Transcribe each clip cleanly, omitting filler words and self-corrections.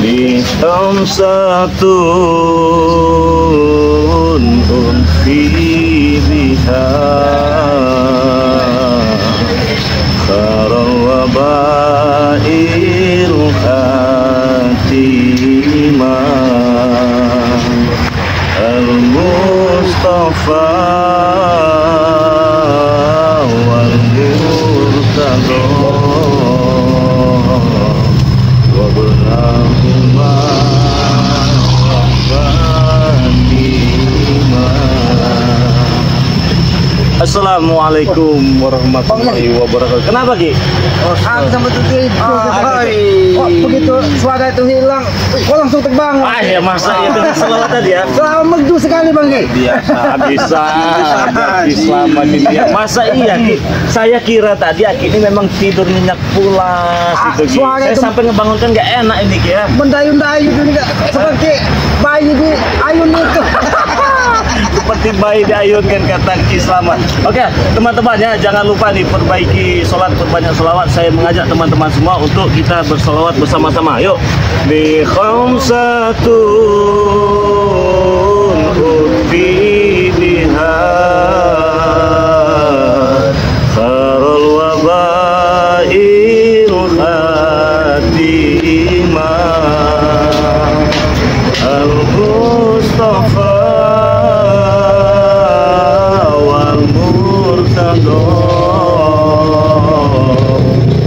Khamsatun unfi biha kharawaba'il khatimah al-Mustafa wal-Murtada Assalamualaikum warahmatullahi wabarakatuh. Kenapa Ki? Aku sama tutup itu. Kok begitu suara itu hilang, kok langsung terbang? Ah ya masa ya dengan selawat tadi ya. Selama merdu sekali Bang Ki. Biasa bisa selama dunia. Masa iya Ki? Saya kira tadi Aki ini memang tidur nyenyak pulas gitu Ki. Saya sampai ngebangunkan nggak enak ini Ki ya. Mendayu-dayu juga seperti bayi di ayun itu. Seperti bayi diayunkan kata Ki Slamet. Oke, teman-teman ya, jangan lupa nih perbaiki sholat, perbanyak sholawat. Saya mengajak teman-teman semua untuk kita bersolawat bersama-sama. Yuk, bi khamsatun ufi biha kharul waba'il khatimah al-Mustafa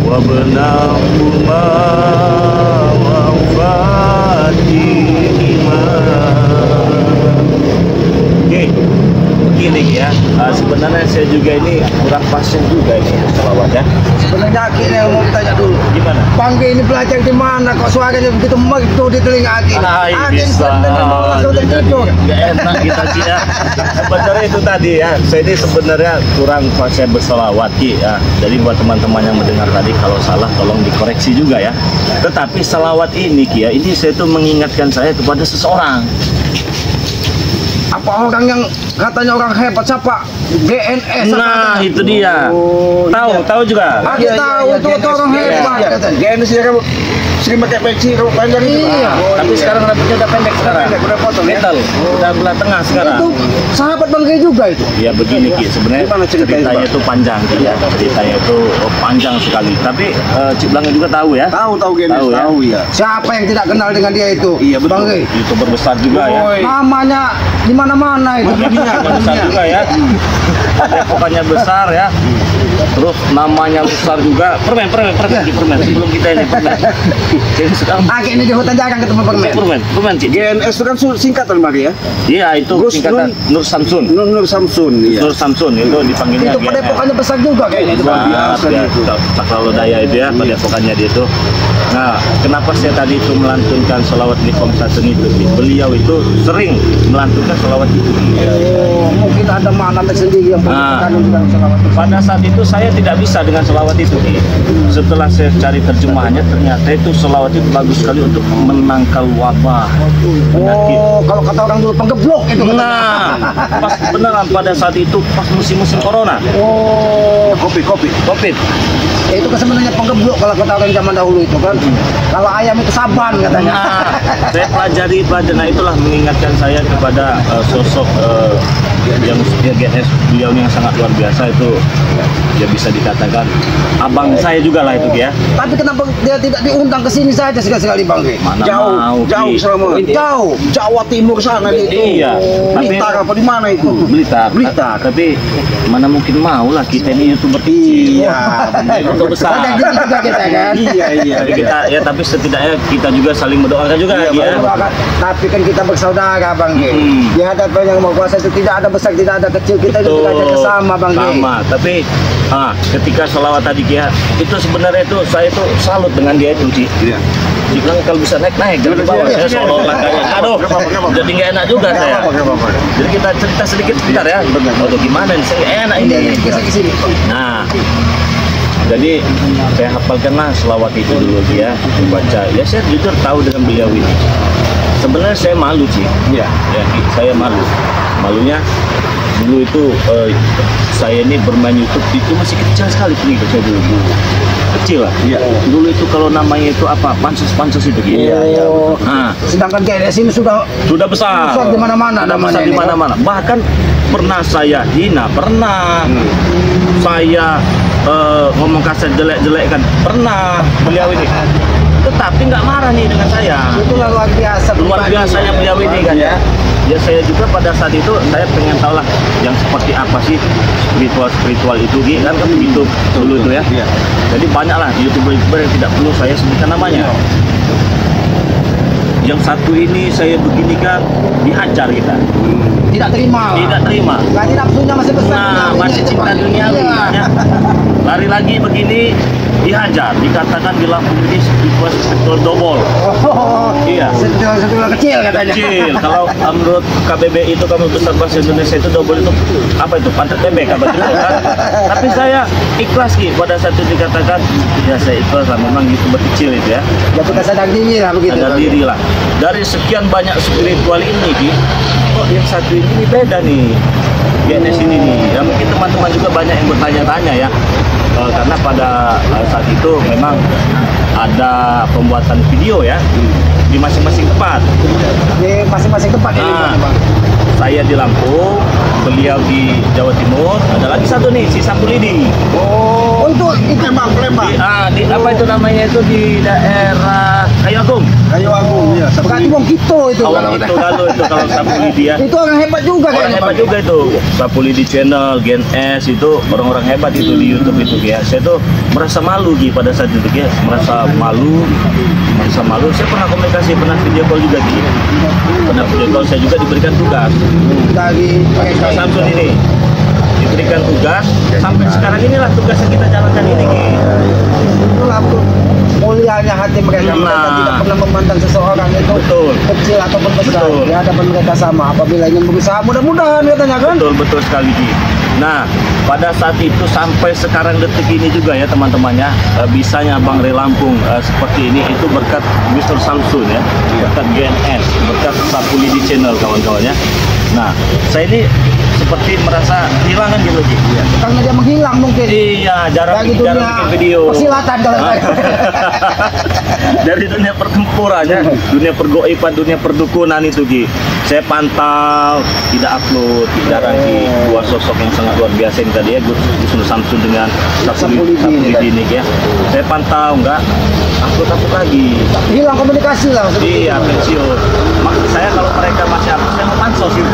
wabnahuma wa Fatimah. Oke, begini ya. Sebenarnya saya juga ini kurang pasien juga ini selawat ya. Sebenarnya Aki yang mau tanya dulu. Gimana? Bang Ki ini belajar di mana? Kok suaranya begitu merdu di telinga Aki? Bisa. Gak enak kita Ki ya. Sebenarnya itu tadi ya. Saya ini sebenarnya kurang pasien berselawat Ki ya. Jadi buat teman-teman yang mendengar tadi kalau salah tolong dikoreksi juga ya. Tetapi selawat ini Ki ya, ini saya tuh mengingatkan saya kepada seseorang. Apa orang yang katanya orang hebat siapa? GNS. Nah, itu dia. Tahu juga. Aku tahu itu orang hebat. GNS ya kamu sering pakai peci rambut panjang itu. Iya. Tapi sekarang rambutnya udah pendek sekarang. Udah potong ya. Metal. Udah belah tengah sekarang. Itu sahabat Bang Ki juga itu. Ya begini Ki, sebenarnya Gimana ceritanya, itu panjang Ki ya. Ceritanya itu panjang sekali. Tapi Cik Blangnya juga tahu ya. Tahu GNS, tahu ya. Siapa yang tidak kenal dengan dia itu? Iya, betul. Bang Ki. YouTuber besar juga ya. Namanya di mana-mana itu. Besar juga ya. Pokoknya besar ya. Terus namanya besar juga. Permen. Sebelum kita ini permen. Jadi sekarang Aki ini di hutan jarang ketemu permen Cik. GNS itu kan singkatan Bang ya? Iya itu singkatan Nur Samsun. Nur Samsun, iya. Nur Samsun itu dipanggilnya itu padepokannya besar juga kayaknya itu. biasa itu. Taklalo Daya itu ya, padepokannya dia itu. Nah, kenapa saya tadi itu melantunkan sholawat di Khamsatun itu? Beliau itu sering melantunkan sholawat itu. Oh, mungkin ada makna tersendiri yang dengan sholawat itu. Pada saat itu saya tidak bisa dengan sholawat itu. Setelah saya cari terjemahannya, ternyata itu sholawat itu bagus sekali untuk menangkal wabah. Oh, kalau kata orang dulu penggeblok itu. Nah, pas beneran pada saat itu pas musim-musim corona. Oh, Covid. itu kan sebenarnya penggeblok kalau kata orang zaman dahulu itu kan. Kalau ayam itu saban katanya. Nah, saya pelajari. Nah itulah mengingatkan saya kepada sosok yang GNS beliau yang sangat luar biasa itu. Ya bisa dikatakan abang saya juga lah itu ya. Tapi kenapa dia tidak diundang ke sini saja sekali-sekali Bang Ki? Mana Jauh sama Jauh. Jawa Timur sana itu. Iya. Blitar apa di mana itu? Blitar. Tapi mana mungkin mau lah kita ini YouTuber kecil. Iya, itu besar. Juga kita kan. Iya. Jadi kita ya tapi setidaknya kita juga saling mendoakan juga ya. Tapi kan kita bersaudara Bang Ki. Di hadapan yang Maha Kuasa itu tidak ada besar, tidak ada kecil. Kita itu belajar sama Bang Ki. Sama. Tapi ketika sholawat tadi ya, itu sebenarnya itu saya itu salut dengan dia itu Ci. Iya. Jika kalau bisa naik jangan di bawah. Saya solo langkahnya. Aduh, jadi nggak enak juga saya. Jadi kita cerita sedikit sebentar ya. Aduh gimana nih? Saya enak ini. Nah, jadi saya hafalkanlah selawat itu dulu dia baca. Ya saya jujur tahu dengan beliau ini. Sebenarnya saya malu Ci. Ya, saya malu. Malunya dulu itu saya ini bermain YouTube itu masih kecil sekali pengikut saya dulu. Kecil lah. Iya. Dulu itu kalau namanya itu apa? Pansus itu gitu. Iya. Nah, Sedangkan GNS ini sudah besar. besar di mana-mana Sudah namanya besar di ini, mana-mana. Bahkan pernah saya hina, pernah. Saya ngomong kasar jelek-jelek kan, pernah beliau ini. Tetapi nggak marah nih dengan saya. itu luar biasa. Luar biasanya beliau ini kan ya. Ya saya juga pada saat itu saya pengen tahu lah yang seperti apa sih spiritual itu kan begitu dulu itu ya. Iya. Jadi banyak lah youtuber yang tidak perlu saya sebutkan namanya. Yang satu ini saya beginikan dihajar kita. Tidak terima. Tidak terima. Lagi nafsunya masih besar. Nah, masih cinta duniawi ya. Lari lagi begini dihajar, dikatakan di Lampung ini spiritual double. Oh, Iya. Setelah kecil katanya. Kecil. Kalau menurut KBBI itu Kamus Besar Bahasa Indonesia itu double itu apa itu? Pantat bebek apa itu kan? Tapi saya ikhlas Ki pada saat itu dikatakan ya saya ikhlas lah, memang youtuber kecil itu ya. Ya kita sadar diri lah begitu. Sadar diri lah. Dari sekian banyak spiritual ini Ki, kok yang satu ini beda nih. GNS ini nih. Ya mungkin teman-teman juga banyak yang bertanya-tanya ya. Karena pada saat itu memang ada pembuatan video ya di masing-masing tempat. Di masing-masing tempat ini Nah, Bang. saya di Lampung, beliau di Jawa Timur, ada lagi satu nih si Sapulidi. Oh, Untuk itu Lembang. Di apa itu namanya itu di daerah Kayu Agung. Kayu Agung ya. berarti Wong Kito itu. Awal itu lalu itu kalau Sapulidi ya. Itu orang hebat juga Orang kayaknya, hebat Bang. juga itu. Sapulidi channel, Gen S itu orang-orang hebat itu di YouTube itu ya. Saya tuh merasa malu Gi pada saat itu ya, merasa malu. Saya pernah komunikasi, pernah video call juga Gi. Pernah video call, saya juga diberikan tugas. Dari Pak Samsul ini diberikan tugas sampai sekarang inilah tugas yang kita jalankan ini Ki. itulah mulianya hati mereka. Mereka Nah. tidak pernah memandang seseorang itu Betul. kecil ataupun besar. Betul. Di hadapan mereka sama. Apabila ingin berusaha, mudah-mudahan katanya kan. Betul sekali Ki. Nah, pada saat itu sampai sekarang detik ini juga ya teman-temannya, bisanya Bang Ray Lampung seperti ini itu berkat Mr. Samsul ya, berkat GNS, berkat Sapulidi channel kawan-kawannya. Nah, saya ini seperti merasa kehilangan gitu Ki. Karena dia menghilang mungkin. Iya, jarang Dari bikin dunia video. persilatan kalau saya. Dari dunia pertempuran ya, dunia pergoiban, dunia perdukunan itu Ki. Saya pantau, tidak upload, jarang Ki. Dua sosok yang sangat luar biasa yang tadi ya, Gus Samsul dengan Sapulidi ini ya. Saya pantau, enggak upload lagi. Hilang komunikasi lah. Iya, pensiun. Maksud saya kalau mereka masih upload, saya mau pansos itu.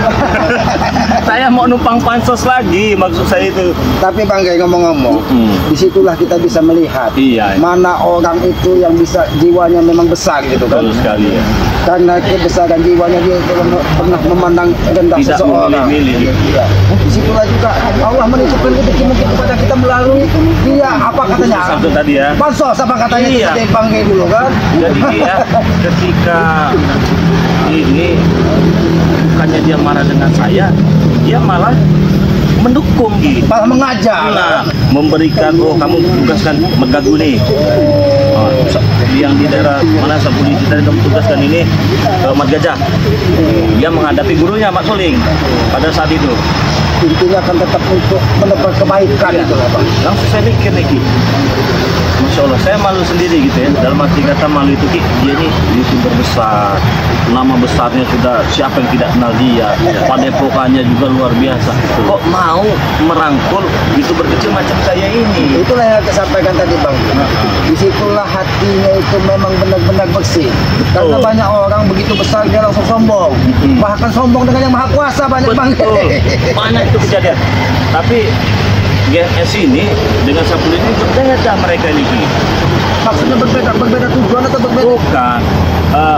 Saya mau numpang pansos lagi, maksud saya itu. Tapi Bang Gay ngomong-ngomong, disitulah kita bisa melihat Iya. mana orang itu yang bisa jiwanya memang besar gitu kan. Betul sekali ya. Karena kebesaran jiwanya dia belum pernah memandang rendah Tidak seseorang. memilih-milih. Iya. Disitulah juga Allah menitipkan rezeki mungkin kepada kita melalui dia apa katanya? Samsul tadi ya. Pansos apa katanya Iya. kita Bang Gay dulu kan? Jadi dia ketika ini bukannya dia marah dengan saya, dia malah mendukung gitu. Malah mengajak. Nah, memberikan kamu tugaskan Megagu nih. Yang di daerah mana Sapulidi tadi kamu tugaskan ini ke Mat Gajah. Dia menghadapi gurunya Mak Soling pada saat itu. Intinya akan tetap untuk menebar kebaikan Iya. itu lah Bang. Langsung saya mikir nih Ki, Masya Allah, saya malu sendiri gitu ya. Dalam arti kata malu itu Ki, dia ini YouTuber besar, nama besarnya sudah siapa yang tidak kenal dia, padepokannya juga luar biasa. Kok mau merangkul YouTuber kecil macam saya ini? Itulah yang saya sampaikan tadi Bang. Disitulah hatinya itu memang benar-benar bersih. Karena Betul. banyak orang begitu besar dia langsung sombong. Bahkan sombong dengan yang maha kuasa banyak Bang. Betul, banyak itu kejadian. Tapi GNS ini dengan Sapulidi ini berbeda mereka ini Ki. Maksudnya berbeda tujuan atau berbeda? Bukan,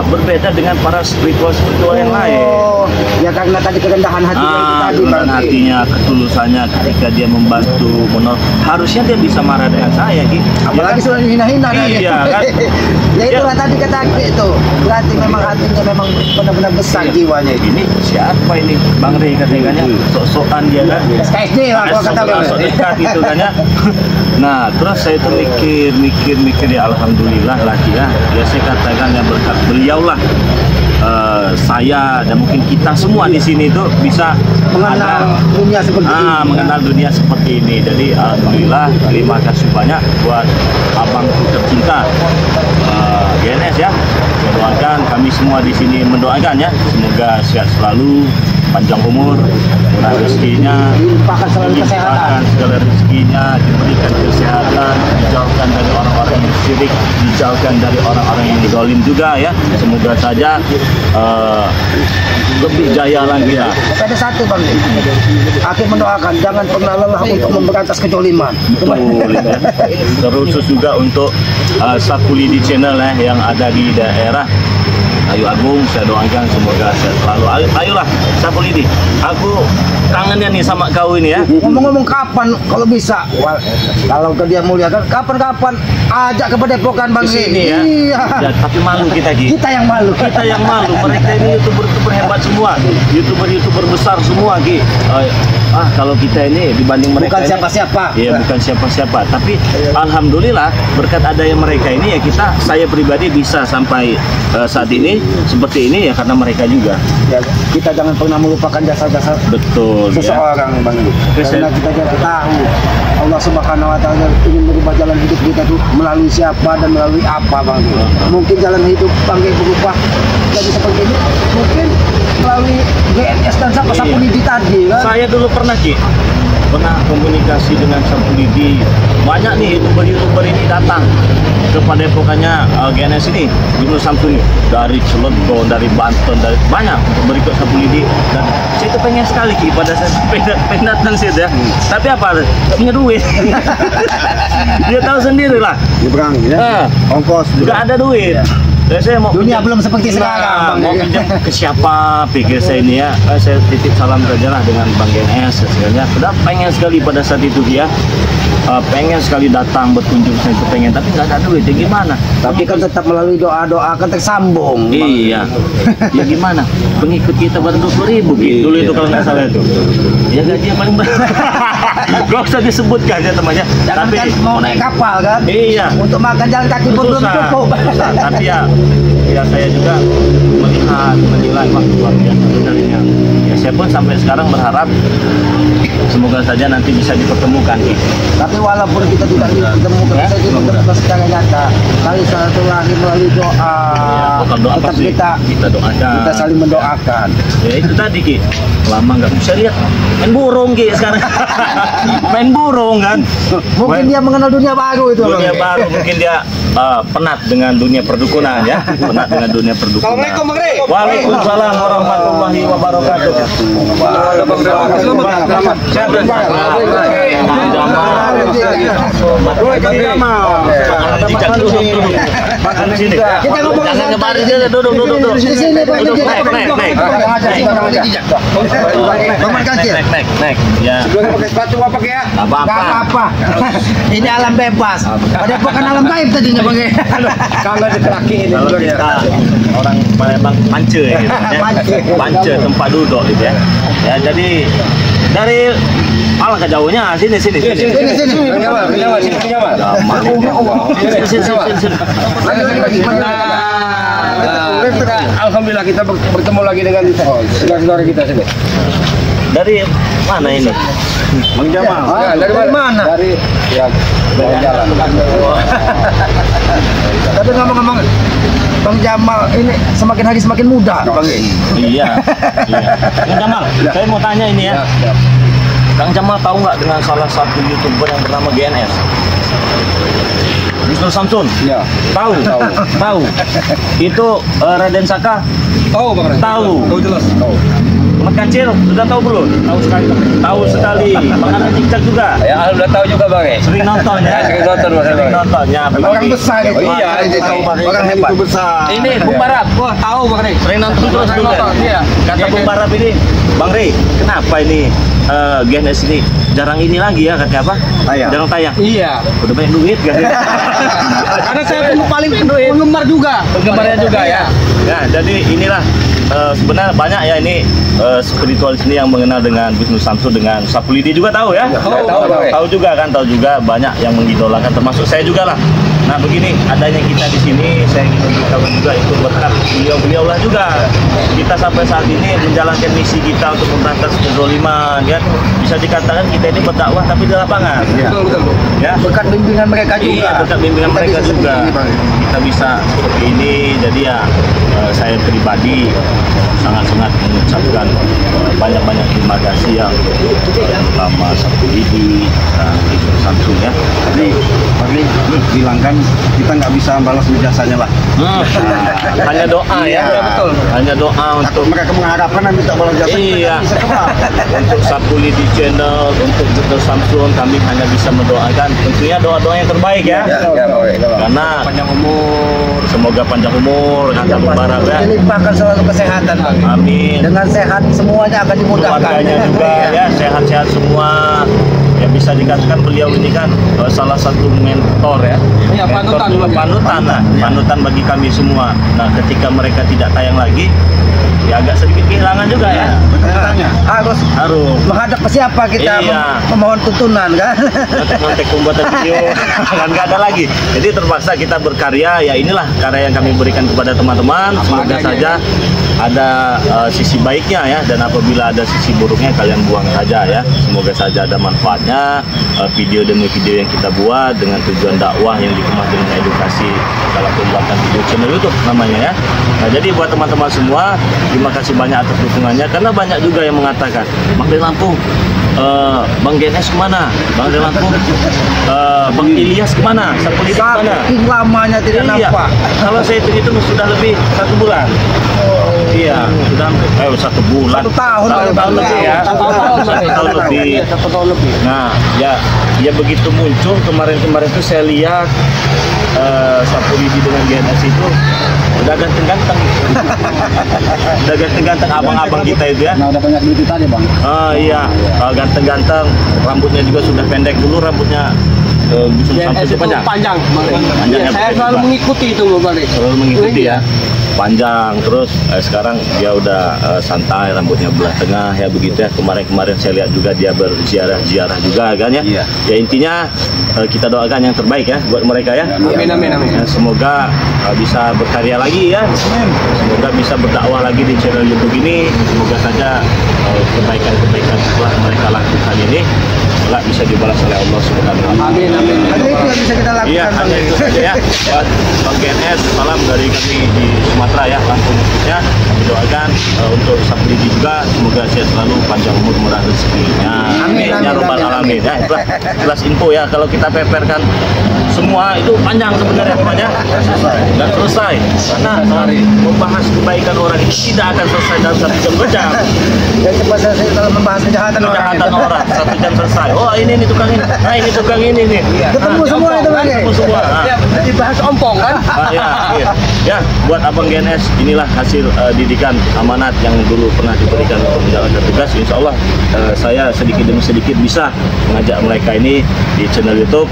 berbeda dengan para spiritual yang lain. Oh, ya karena tadi kerendahan hatinya itu tadi Bang. Kerendahan hatinya, ketulusannya ketika dia membantu harusnya dia bisa marah dengan saya Ki. Apalagi sudah dihina-hina Iya, kan? Ya itulah tadi kata itu. Berarti memang hatinya memang benar-benar besar jiwanya itu. Ini siapa ini Bang Rey katanya sok-sokan dia kan. SKSD lah kalau kata Bang. Sok dekat gitu kan ya. Nah, terus saya itu mikir ya alhamdulillah lagi ya. Ya saya katakan yang berkat beliau lah saya dan mungkin kita semua di sini itu bisa Mengenal dunia seperti ini. mengenal dunia seperti ini. Jadi alhamdulillah terima kasih banyak buat abangku tercinta GNS ya. Saya doakan, kami semua di sini mendoakan ya, semoga sehat selalu, panjang umur, murah rezekinya, Dilimpahkan selalu kesehatan. dilimpahkan segala rezekinya, diberikan kesehatan, dijauhkan dari orang-orang yang syirik, dijauhkan dari orang-orang yang zalim juga ya. Semoga saja lebih jaya lagi ya. Tapi ada satu Bang, Hakim mendoakan jangan pernah lelah untuk memberantas kezaliman. Betul ya. Terkhusus juga untuk Sapulidi Channel yang ada di daerah Ayu Agung, saya doakan semoga sehat selalu. Ayolah Sapulidi, aku kangennya nih sama kau ini ya. Ngomong-ngomong kapan kalau bisa, kalau ke dia mulia kan kapan-kapan ajak ke Padepokan Bang. Kesini ya. Iya. Ya, tapi malu kita Ki. Kita yang malu. Kita yang malu. Mereka ini youtuber hebat semua, youtuber besar semua Ki. Kalau kita ini dibanding mereka Bukan ini, siapa-siapa. Iya, bukan siapa-siapa. Tapi alhamdulillah berkat adanya mereka ini ya saya pribadi bisa sampai saat ini seperti ini ya karena mereka juga. Ya, kita jangan pernah melupakan jasa-jasa Betul ya. seseorang Bang. Karena kita jangan tahu Allah Subhanahu wa taala ingin merubah jalan hidup kita tuh melalui siapa dan melalui apa Bang. Mungkin jalan hidup Bang berubah jadi seperti ini mungkin melalui GNS dan Sapulidi tadi kan. Saya dulu pernah komunikasi dengan Sapulidi. Banyak nih youtuber ini datang ke Padepokannya GNS ini, Ibnu Samsung dari Cilegon, dari Banten, dari banyak berikut Sapulidi. Dan saya itu pengen sekali Ki pada saat pendatang sih ya. Tapi apa? Gak punya duit. Dia tahu sendiri lah. Nyebrang ya. Ongkos Juga ada duit. Ya, saya mau Dunia pinjam- belum seperti sekarang, Bang. Mau pinjam ke siapa pikir saya ini ya. Saya titip salam saja lah dengan Bang GNS sebenarnya. Sudah pengen sekali pada saat itu dia pengen sekali datang berkunjung, saya itu pengen, tapi nggak ada duit ya gimana. Tapi kan tetap melalui doa-doa kan tersambung. Bang. Iya, ya gimana? Pengikut kita baru 20.000 gitu. Dulu itu kalau nggak salah itu. Ya gaji yang paling besar. Gak usah disebutkan ya temannya. Jangan Tapi kan mau naik kapal kan? iya. Untuk makan jalan kaki pun belum cukup. Susah. Tapi ya saya juga melihat menilai wah luar biasa sebenarnya. Ya saya pun sampai sekarang berharap semoga saja nanti bisa dipertemukan. Tapi walaupun kita tidak ditemukan, Ya, kita ditemukan secara nyata. Kali silaturahmi melalui doa, Bukan doa tetap pasti kita doakan. kita saling mendoakan. Ya itu tadi Ki, lama nggak bisa lihat main burung Ki sekarang. Main burung kan. Mungkin dia mengenal dunia baru itu. Dunia Bang. baru, mungkin dia penat dengan dunia perdukunan ya. Penat dengan dunia perdukunan. Assalamualaikum, Bang Rey. Waalaikumsalam warahmatullahi wabarakatuh. Selamat. Kita ngomong Jangan kemarin dia duduk. Di sini, Bang. Duduk, naik. Naik. Ya. Sebelumnya pakai sepatu apa pakai ya? Nggak Gak apa-apa. apa-apa. Ini alam bebas. Padepokan alam gaib tadinya Bang. Kalau diterakin Kalau kita orang Palembang pance ya gitu kan, ya. Pance tempat duduk gitu ya. Ya jadi dari alangkah jauhnya sini. Sini. Penyawa, sini penyawa. Sini. Alhamdulillah kita bertemu lagi dengan saudara-saudara kita sini. Dari mana ini? Bang Jamal. Dari mana? Dari jalan. Tapi ngomong-ngomong, Bang Jamal ini semakin hari semakin muda, Bang. Iya. Kang Jamal, saya mau tanya ini ya. Kang Jamal tahu nggak dengan salah satu YouTuber yang bernama GNS? Wisnu Samsun. Iya. Tahu. Itu Raden Saka. Tahu Bang Ren? Tahu. Tahu jelas. Tahu. Mat Kancil sudah tahu belum? Tahu sekali. Bang Anak Cicak juga. Ya, alhamdulillah tahu juga Bang. Sering nonton ya. Sering nonton, Mas. Sering nonton ya. Orang besar itu. Oh, iya, itu tahu, Bang. orang hebat. besar. Ini Bung Barap. Wah, tahu Bang Ren. Sering nonton terus Sering juga. nonton, iya. Kata Iya, Bung iya. Barap ini, Bang Rey, kenapa ini GNS ini jarang ini lagi ya, katanya apa? Tayang. Jarang tayang. Iya. Udah banyak duit kan? Karena saya paling penggemar juga. Penggemarnya juga ya. Ya, jadi inilah sebenarnya banyak ya ini spiritualis ini yang mengenal dengan Wisnu Samsun, dengan Sapulidi juga tahu ya? Tahu juga kan, tahu juga banyak yang mengidolakan, termasuk saya juga lah. Nah begini, adanya kita di sini, saya ingin memberitahu juga itu berkat beliau-beliau lah juga. kita sampai saat ini menjalankan misi kita untuk memberantas kezaliman, ya. Bisa dikatakan kita ini berdakwah tapi di lapangan. Betul. Ya. Berkat bimbingan mereka juga. Iya, berkat bimbingan Kita mereka bisa juga. seperti ini, Bang. Kita bisa seperti ini. Jadi ya saya pribadi sangat-sangat mengucapkan banyak-banyak terima kasih yang pertama Sapulidi dan Ibu Samsung ya. Jadi Pak bilang kan kita nggak bisa balas jasanya lah. Hanya doa ya. Iya, betul. Hanya doa Takut untuk mereka mengharapkan dan minta balas jasa kita Iya. nggak bisa kebal. untuk Sapulidi channel, untuk Dr. Samsung kami hanya bisa mendoakan tentunya doa-doa yang terbaik ya. Karena Panjang umur. semoga panjang umur, kata mubarak ya. Dilimpahkan selalu kesehatan, Bang. Amin. Dengan sehat semuanya akan dimudahkan. Keluarganya juga Iya. ya sehat-sehat semua. Ya bisa dikatakan beliau ini kan salah satu mentor ya. Iya, panutan Mentor, juga. panutan lah, panutan bagi kami semua. Nah, ketika mereka tidak tayang lagi, ya agak sedikit kehilangan juga ya. Bertanya. Harus Harus menghadap ke siapa kita Iya. memohon tuntunan kan? ngontek pembuatan video kan nggak ada lagi. Jadi terpaksa kita berkarya. Ya inilah karya yang kami berikan kepada teman-teman. Semoga saja ada sisi baiknya ya, dan apabila ada sisi buruknya kalian buang saja ya. Semoga saja ada manfaatnya video demi video yang kita buat dengan tujuan dakwah yang dikemas dengan edukasi dalam pembuatan video channel YouTube namanya ya. Nah jadi buat teman-teman semua terima kasih banyak atas dukungannya, karena banyak juga yang mengatakan Bang dari Lampung, Bang GNS kemana? Bang dari Lampung, Bang Ilyas kemana? Sapulidi kemana? Saking lamanya tidak Iya. nampak. Kalau saya hitung sudah lebih 1 bulan. Iya, sudah 1 bulan. 1 tahun. Satu tahun lebih ya. Satu tahun lebih. Iya, 1 tahun lebih. Nah, ya begitu muncul kemarin tuh saya lihat Sapulidi dengan GNS itu udah ganteng-ganteng. Udah ganteng-ganteng abang-abang kita itu ya. Nah udah banyak duit tadi bang. Iya, ganteng-ganteng. Rambutnya juga sudah pendek dulu rambutnya. Bisa sampai itu panjang. panjang. Panjangnya Iya, saya betul selalu juga. mengikuti itu Bang. Selalu mengikuti ya, panjang terus sekarang dia udah santai, rambutnya belah tengah ya begitu ya. Kemarin saya lihat juga dia berziarah juga kan ya. Iya. Ya intinya kita doakan yang terbaik ya buat mereka ya. Amin. Ya, semoga bisa berkarya lagi ya. Semoga bisa berdakwah lagi di channel YouTube ini. Semoga saja kebaikan-kebaikan setelah mereka lakukan ini kelak bisa dibalas oleh Allah Subhanahu wa taala. Amin. Hanya itu yang bisa kita lakukan. Iya, Bang. hanya itu saja ya. Buat Bang GNS, salam dari kami di Sumatera ya, Lampung khususnya. Kami doakan untuk Sapulidi juga, semoga sehat selalu, panjang umur, murah rezekinya. Amin, Ya Rabbal amin. alamin. Ya, itulah kelas info ya. Kalau kita peperkan semua itu panjang sebenarnya temannya dan selesai. Karena membahas kebaikan orang itu tidak akan selesai dalam 1 jam 2 jam. Dan cepat selesai dalam membahas kejahatan orang. Kejahatan orang 1 jam selesai. Oh ini tukang ini, nah ini tukang ini nih. Ketemu semua itu Bang. Ketemu semua. Nah. Ya, dibahas ompong kan? Ya, buat Abang GNS inilah hasil didikan amanat yang dulu pernah diberikan untuk menjalankan tugas. Insya Allah saya sedikit demi sedikit bisa mengajak mereka ini di channel YouTube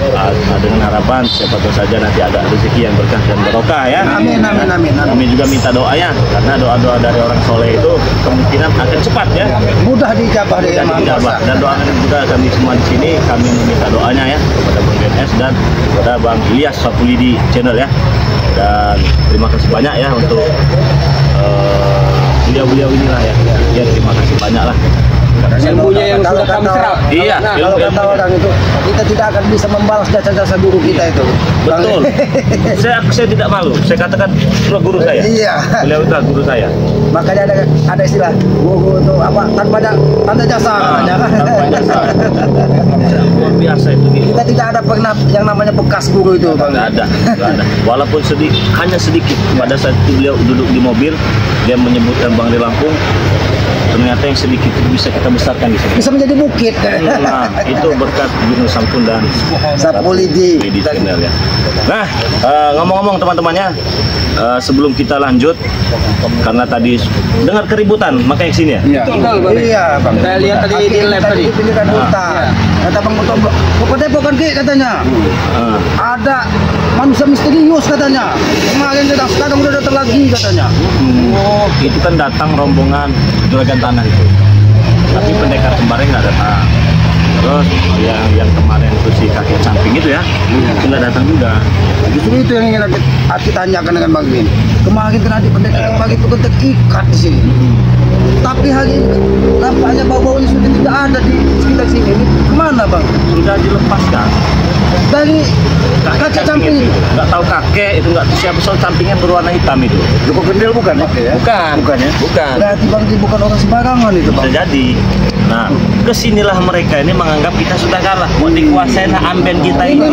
dengan harapan siapa tahu saja nanti ada rezeki yang berkah dan barokah ya. Amin. Kami juga minta doanya karena doa-doa dari orang soleh itu kemungkinan akan cepat ya. Mudah dijabah dari Yang Maha Dijabah. Kuasa. Dan doakan juga kami semua di sini, kami meminta doanya ya kepada Bang GNS dan kepada Bang Ilyas Sapulidi channel ya. Dan terima kasih banyak ya untuk beliau-beliau inilah ya. Ya terima kasih banyak lah. Ilmunya yang sudah kami serap. Iya, Nah, Kalau kata ilmu-ilmunya. orang itu, kita tidak akan bisa membalas jasa-jasa guru kita itu. Bang. Betul. saya tidak malu. Saya katakan itulah guru saya. Iya. Beliau itulah guru saya. Makanya ada istilah guru itu apa tanpa ada tanda jasa namanya kan. Tanpa jasa. Luar biasa itu. Kita tidak ada pernah yang namanya bekas guru itu Bang. Nggak ada. Walaupun hanya sedikit. Pada saat itu beliau duduk di mobil, dia menyebutkan Bang di Lampung. Ternyata yang sedikit itu bisa kita besarkan di sini. Bisa menjadi bukit. Nah, itu berkat Gunung Samsung dan Sapulidi. di channel ya. Nah, ngomong-ngomong teman-temannya, sebelum kita lanjut, karena tadi dengar keributan, makanya kesini ya. Iya. Betul, Bang. Iya, Bang. Saya lihat tadi di lab tadi. Di pinggiran hutan. Kata Bang Betul, bukan Ki katanya. Ah, Ada manusia misterius katanya. Kemarin datang, sekarang udah datang lagi katanya. oh, itu kan datang rombongan juragan tanah itu. Tapi pendekar kemarin nggak datang. Terus yang kemarin itu si kakek samping itu ya, itu nggak datang juga. Justru itu yang ingin aku tanyakan dengan Bang Bin. Kemarin kan adik pendeta yang bagi itu kan terikat di sini. Tapi hari ini nampaknya bau-baunya sudah tidak ada di sekitar sini. Ini kemana Bang? Sudah dilepaskan. Dari kakek samping. Nggak tahu kakek itu nggak tahu siapa, soal sampingnya berwarna hitam itu. Joko Kendil bukan ya? Bukan ya? Bukan. Berarti Bang Bin bukan orang sembarangan itu Bang. Bisa jadi. Nah, kesinilah mereka ini menganggap kita sudah kalah. Mau dikuasain amben kita ini.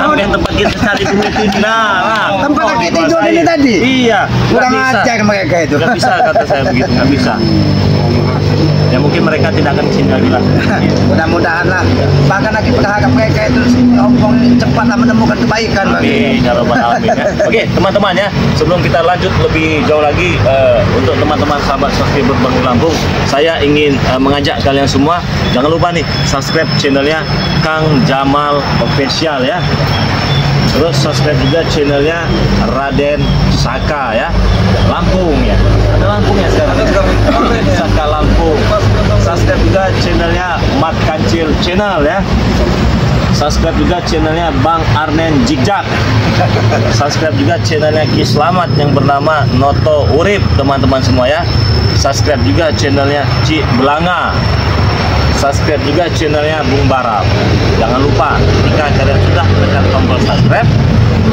Amben tempat kita cari duit ini. Nah, tempat kakek tidur ini tadi? Iya. Kurang ajar mereka itu. Nggak bisa kata saya begitu, nggak bisa. Ya mungkin mereka tidak akan kesini lagi lah. Mudah-mudahan lah. Bahkan lagi berharap mereka itu cepatlah menemukan kebaikan. Amin, ya Rabbal Alamin ya. Oke, teman-teman ya, sebelum kita lanjut lebih jauh lagi untuk teman-teman sahabat subscriber Bang Lampung, saya ingin mengajak kalian semua jangan lupa nih subscribe channelnya Kang Jamal Official ya. Terus subscribe juga channelnya Raden Saka ya, Lampung ya. Ada Lampung ya sekarang. Saka Lampung. Subscribe juga channelnya Mat Kancil Channel ya. Subscribe juga channelnya Bang Arnen Jigjak. Subscribe juga channelnya Ki Slamet yang bernama Noto Urip teman-teman semua ya. Subscribe juga channelnya Ci Belanga. Subscribe juga channelnya Bung Baral. Jangan lupa jika kalian sudah tekan tombol subscribe,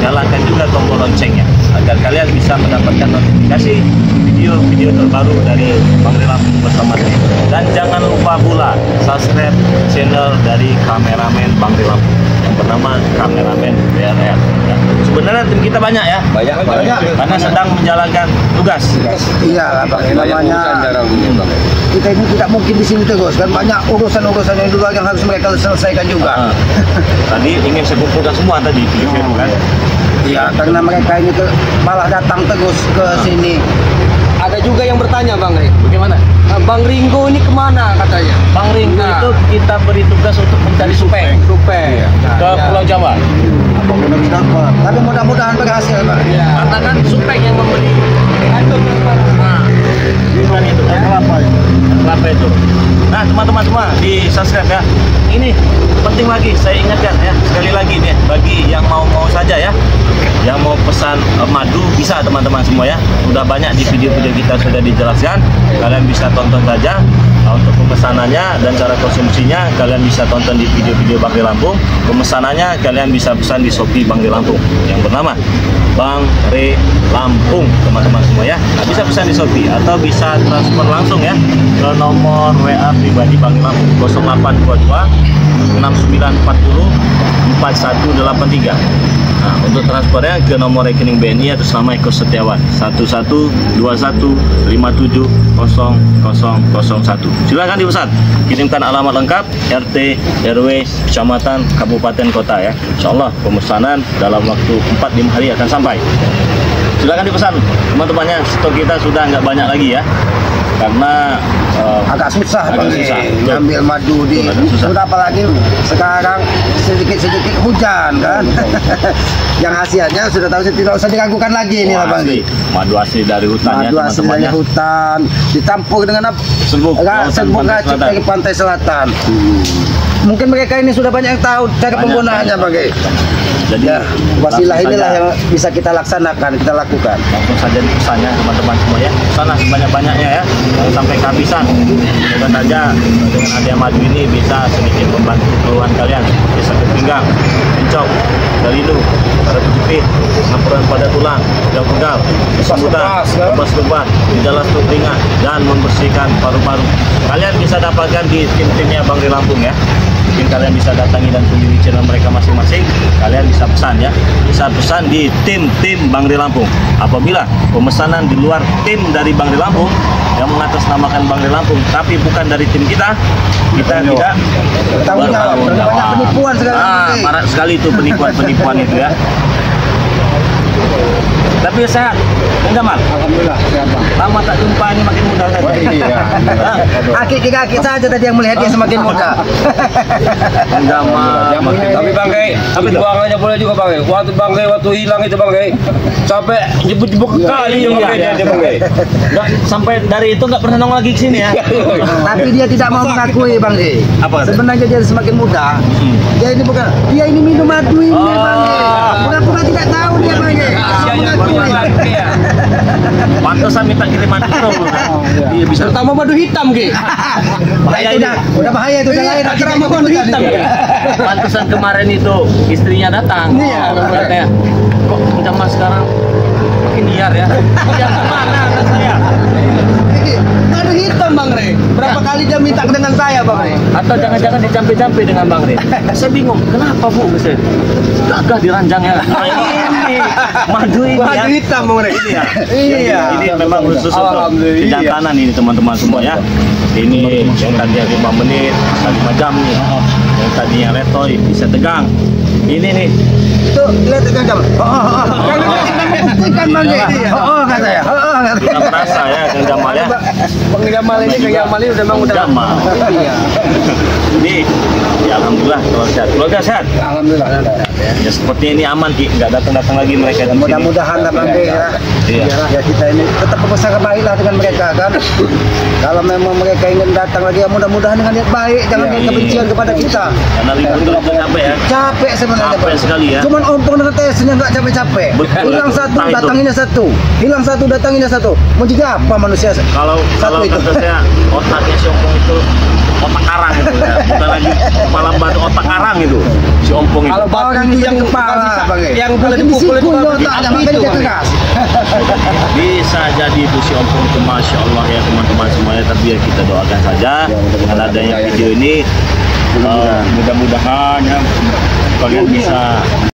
nyalakan juga tombol loncengnya agar kalian bisa mendapatkan notifikasi video-video terbaru dari Bang Lampung bersama saya. Dan jangan lupa pula subscribe channel dari kameramen Bang Lampung yang bernama Kameramen BRR. Ya. Sebenarnya tim kita banyak ya, banyak karena sedang menjalankan tugas. Iya, Bang. Namanya kita ini tidak mungkin di sini terus kan, banyak urusan-urusan yang dulu yang harus mereka selesaikan juga. Tadi ingin saya kumpulkan semua tadi video kan. Iya, karena mereka ini malah datang terus ke sini. Ada juga yang bertanya Bang Ring, Bagaimana? Bang Ringo ini kemana katanya? Bang Ringo itu kita beri tugas untuk mencari supeng Supeng ke Pulau Jawa. Apapun harus dapat. Tapi mudah-mudahan berhasil, Bang. Karena kan supeng yang memberi. Nah, bukan itu kan kelapa itu. Nah, teman-teman semua di subscribe ya. Ini penting lagi saya ingatkan ya, sekali lagi nih bagi yang mau saja ya, yang mau pesan madu bisa teman-teman semua ya. Sudah banyak di video-video kita sudah dijelaskan. Kalian bisa tonton saja untuk pemesanannya dan cara konsumsinya. Kalian bisa tonton di video-video Bang Lampung. Pemesanannya kalian bisa pesan di Shopee Bang Lampung yang bernama Bang Re Lampung teman-teman semua ya. Nah, bisa pesan di Shopee atau bisa transfer langsung ya ke nomor WA pribadi Bang Lampung 0822 6940 4183. Nah, untuk transfernya ke nomor rekening BNI atas nama Eko Setiawan 1121570001. Silakan dipesan. Kirimkan alamat lengkap, RT, RW, kecamatan, kabupaten, kota ya. Insyaallah pemesanan dalam waktu 4-5 hari akan sampai. Silakan dipesan teman-temannya. Stok kita sudah nggak banyak lagi ya. Karena agak susah Bang, ngambil madu di sudah, apalagi sekarang sedikit-sedikit hujan kan. Yang hasilnya sudah tahu tidak usah diragukan lagi ini Bang. Madu asli dari hutan ya, asli dari hutan dicampur dengan serbuk racun dari pantai selatan. Mungkin mereka ini sudah banyak yang tahu cara penggunaannya Bang. Jadi ya, wasilah inilah yang bisa kita laksanakan, kita lakukan. Langsung saja pesannya teman-teman semua ya. Sana sebanyak-banyaknya ya, sampai kehabisan. Semoga saja dengan hadiah madu ini bisa sedikit membantu keluhan kalian. Bisa sakit pinggang, encok, galilu, pada kejepit, campuran pada tulang, pegal-pegal, kesemutan, lepas-lepas, gejala stroke ringan, dan membersihkan paru-paru. Kalian bisa dapatkan di tim-timnya Bang Lampung ya. Mungkin kalian bisa datangi dan kunjungi channel mereka masing-masing. Kalian bisa pesan ya, bisa pesan di tim-tim Bang Lampung. Apabila pemesanan di luar tim dari Bang Lampung yang mengatasnamakan Bang Lampung, tapi bukan dari tim kita tidak tahu banyak penipuan sekarang. Marak sekali itu penipuan itu ya. Tapi sehat, Kang Jamal. Alhamdulillah sehat bang. Lama tak jumpa ini makin muda saja. Iya. Aki saja tadi yang melihat dia semakin muda. Kang Jamal. Tapi Bang Gay, perjuangannya boleh juga Bang Gay. Waktu hilang itu Bang Gay, sampai jebuk-jebuk kali Bang Gay dia Bang Gay. Nggak, sampai dari itu nggak pernah nongol lagi ke sini ya. Tapi dia tidak mau mengakui Bang G. Apa? Sebenarnya dia semakin muda. Dia ini minum madu ini Bang G. Pura-pura tidak tahu dia Bang G. Pantesan minta kiriman kilo. Iya bisa. Terutama madu hitam G. Bahaya ini. Udah bahaya itu udah lain. Terutama madu hitam G. Pantesan kemarin itu istrinya datang. Iya. Katanya, kok Jamal sekarang makin liar ya. Jangan mana anak saya. Madu hitam Bang Re. Berapa kali dia minta dengan saya Bang Re? Atau jangan-jangan dicampe-campe dengan Bang Re. Saya bingung, kenapa Bu? Misalnya, gagah di ranjangnya. Nah, ini madu ini ya. Madu hitam Bang Re. Ini ya. Iya. Ini memang khusus untuk Alhamdulillah. kejantanan ini teman-teman semua ya. Ini yang tadinya 5 menit, bisa 5 jam nih. Yang tadinya letoy bisa tegang. Ini nih. Itu lihat kan Jamal. Kan Bang G. Kata ya. Kita merasa ya Kang Jamal ya. Bang Jamal ini udah Jamal. Iya. Ini ya alhamdulillah kalau sehat. Keluarga sehat. Alhamdulillah. Ya seperti ini aman Ki, nggak datang-datang lagi mereka di sini. Mudah-mudahan lah Bang G ya. Iya. Ya kita ini tetap berusaha baiklah dengan mereka kan. Kalau memang mereka ingin datang lagi ya mudah-mudahan dengan niat baik, jangan dengan kebencian kepada kita. Karena libur itu capek ya. Capek sebenarnya Capek Bang. sekali ya. Cuman ompong dengan tesnya nggak capek-capek. Betul. Hilang satu, Nah, itu. datanginnya satu. Hilang satu, datanginnya satu. Mau jadi apa manusia? Kalau itu. kata saya otaknya si Ompong itu otak karang itu ya. Bukan lagi kepala batu, otak karang itu si Ompong itu. Kalau Orang batu itu yang kepala, Bang G. yang boleh Makin dipukul itu disikul apa? otaknya, Apa makanya itu, dia Bang G? keras. Bisa jadi itu si Ompong itu Masya Allah ya teman-teman semuanya. Tapi ya kita doakan saja dengan adanya video ini mudah-mudahan ya kalian bisa